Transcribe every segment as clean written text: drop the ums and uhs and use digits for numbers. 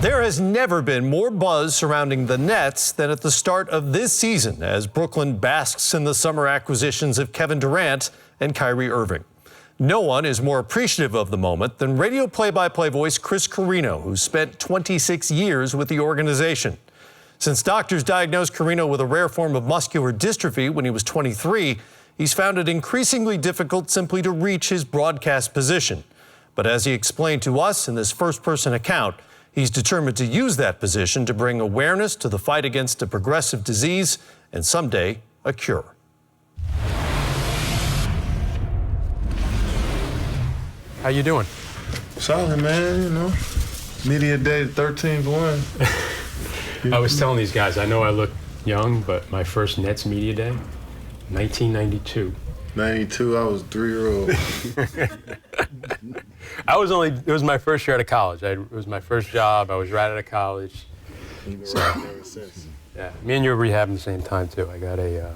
There has never been more buzz surrounding the Nets than at the start of this season as Brooklyn basks in the summer acquisitions of Kevin Durant and Kyrie Irving. No one is more appreciative of the moment than radio play-by-play voice Chris Carrino, who spent 26 years with the organization. Since doctors diagnosed Carrino with a rare form of muscular dystrophy when he was 23, he's found it increasingly difficult simply to reach his broadcast position. But as he explained to us in this first-person account, he's determined to use that position to bring awareness to the fight against a progressive disease and someday a cure. How you doing? Solid, man, you know. Media day, 13th one. I was telling these guys, I know I look young, but my first Nets media day, 1992. 92, I was 3-year-old. It was my first year out of college. It was my first job. I was right out of college. So, Ever since. yeah, me and you were rehabbing at the same time, too. I got a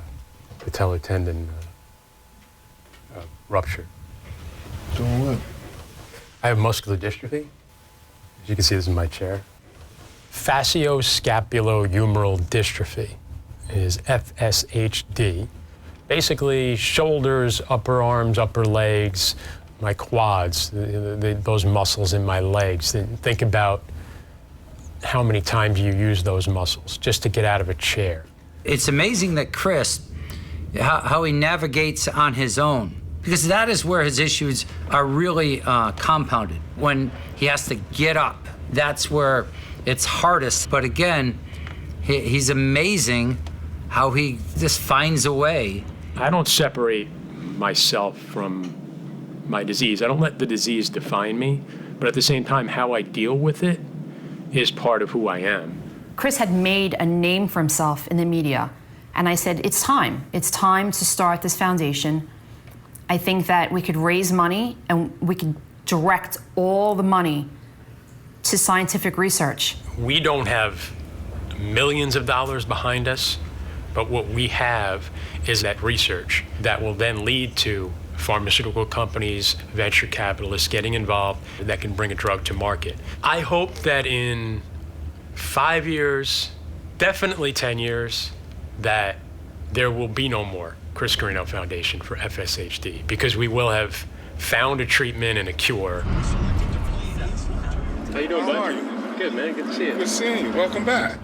patellar tendon rupture. Doing what? I have muscular dystrophy. As you can see, this is my chair. Facioscapulohumeral Dystrophy is FSHD. Basically, shoulders, upper arms, upper legs, my quads, those muscles in my legs. Think about how many times you use those muscles just to get out of a chair. It's amazing that Chris, how he navigates on his own, because that is where his issues are really compounded. When he has to get up, that's where it's hardest. But again, he's amazing how he just finds a way. I don't separate myself from my disease. I don't let the disease define me, but at the same time, how I deal with it is part of who I am. Chris had made a name for himself in the media, and I said, it's time. It's time to start this foundation. I think that we could raise money and we could direct all the money to scientific research. We don't have millions of dollars behind us, but what we have is that research that will then lead to pharmaceutical companies, venture capitalists getting involved that can bring a drug to market. I hope that in 5 years, definitely 10 years, that there will be no more Chris Carrino Foundation for FSHD, because we will have found a treatment and a cure. How you doing, bud? Good, man. Good to see you. Good seeing you. Welcome back.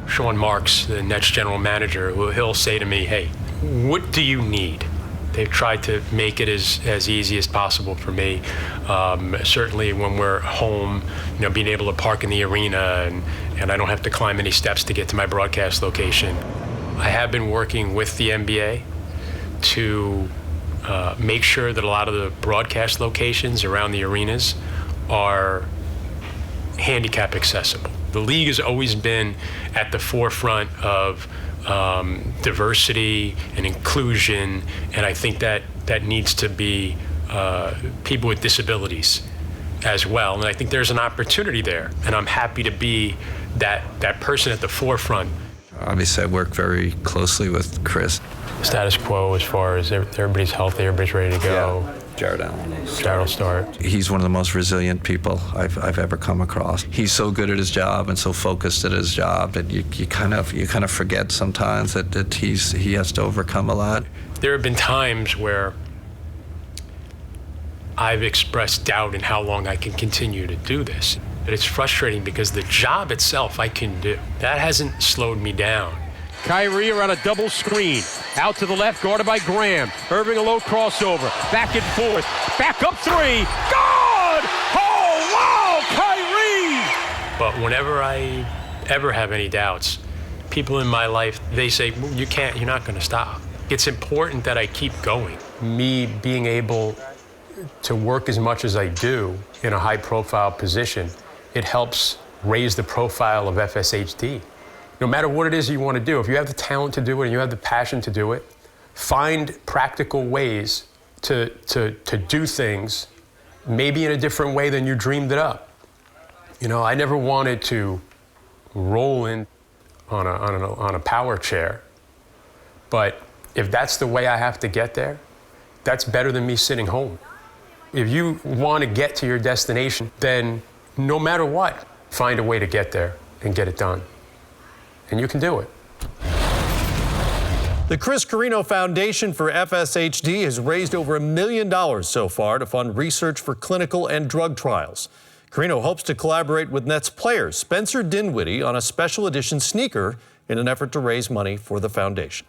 Sean Marks, the Nets general manager, he'll say to me, hey, what do you need? They've tried to make it as easy as possible for me. Certainly when we're home, being able to park in the arena and I don't have to climb any steps to get to my broadcast location. I have been working with the NBA to make sure that a lot of the broadcast locations around the arenas are handicap accessible. The league has always been at the forefront of diversity and inclusion, and I think that needs to be people with disabilities as well. And I think there's an opportunity there, and I'm happy to be that person at the forefront. Obviously, I work very closely with Chris. Status quo as far as everybody's healthy, everybody's ready to go. Yeah. Jared Allen. Jared will start. He's one of the most resilient people I've ever come across. He's so good at his job and so focused at his job, and you kind of forget sometimes that he has to overcome a lot. There have been times where I've expressed doubt in how long I can continue to do this. But it's frustrating because the job itself I can do. That hasn't slowed me down. Kyrie around a double screen. Out to the left, guarded by Graham. Irving a low crossover. Back and forth. Back up three. Good! Oh, wow, Kyrie! But whenever I ever have any doubts, people in my life, they say, well, you're not going to stop. It's important that I keep going. Me being able to work as much as I do in a high-profile position, it helps raise the profile of FSHD. No matter what it is you want to do, if you have the talent to do it and you have the passion to do it, find practical ways to do things, maybe in a different way than you dreamed it up. I never wanted to roll in on a power chair, but if that's the way I have to get there, that's better than me sitting home. If you want to get to your destination, then no matter what, find a way to get there and get it done. And you can do it. The Chris Carrino Foundation for FSHD has raised over $1 million so far to fund research for clinical and drug trials. Carrino hopes to collaborate with Nets player Spencer Dinwiddie on a special edition sneaker in an effort to raise money for the foundation.